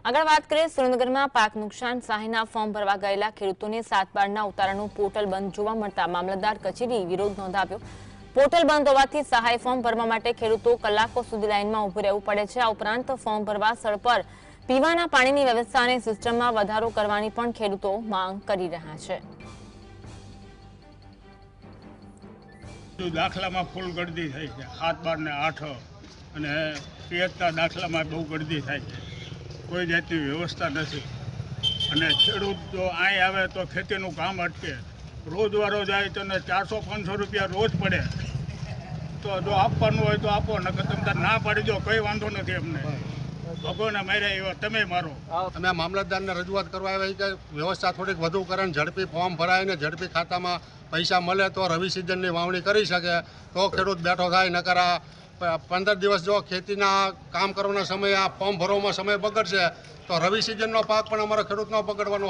આગળ વાત કરીએ સુરેન્દ્રનગરમાં પાક નુકસાન સહાયના ફોર્મ ભરવા ગયેલા ખેડૂતોને 7 બારના ઉતારાનું પોર્ટલ બંધ જોવા મળતા મામલતદાર કચેરી વિરોધ નોંધાવ્યો। પોર્ટલ બંધ હોવાથી સહાય ફોર્મ ભરવા માટે ખેડૂતો કલાકો સુધી લાઇનમાં ઊભું રહેવું પડે છે। આ ઉપરાંત ફોર્મ ભરવા સ્થળ પર પીવાના પાણીની વ્યવસ્થા અને સિસ્ટમમાં વધારો કરવાની પણ ખેડૂતો માંગ કરી રહ્યા છે। દાખલામાં ફૂલ ગળદી થાય છે, 7, 12 ને 8 અને પિયતના દાખલામાં બહુ ગળદી થાય છે। કોઈ જાતની વ્યવસ્થા નથી અને ખેડૂત જો અહીં આવે તો ખેતીનું કામ અટકે। રોજવારો જાય તો 400-500 રૂપિયા રોજ પડે, તો જો આપવાનું હોય તો આપો, નકર તમે ના પાડી દો, કંઈ વાંધો નથી અમને। ભગવાને માર્યા એવા તમે મારો। અમે મામલતદારને રજૂઆત કરવા આવ્યા કે વ્યવસ્થા થોડીક વધુ કરે, ઝડપી ફોર્મ ભરાય ને ઝડપી ખાતામાં પૈસા મળે તો રવિ સિઝનની વાવણી કરી શકે, તો ખેડૂત બેઠો થાય। નકર 15 દિવસ જો ખેતીના કામ કરવાના સમયે આ ફોર્મ ભરવામાં સમય બગડશે તો રવિ સિઝનનો પાક પણ અમારો ખેડૂતનો બગડવાનો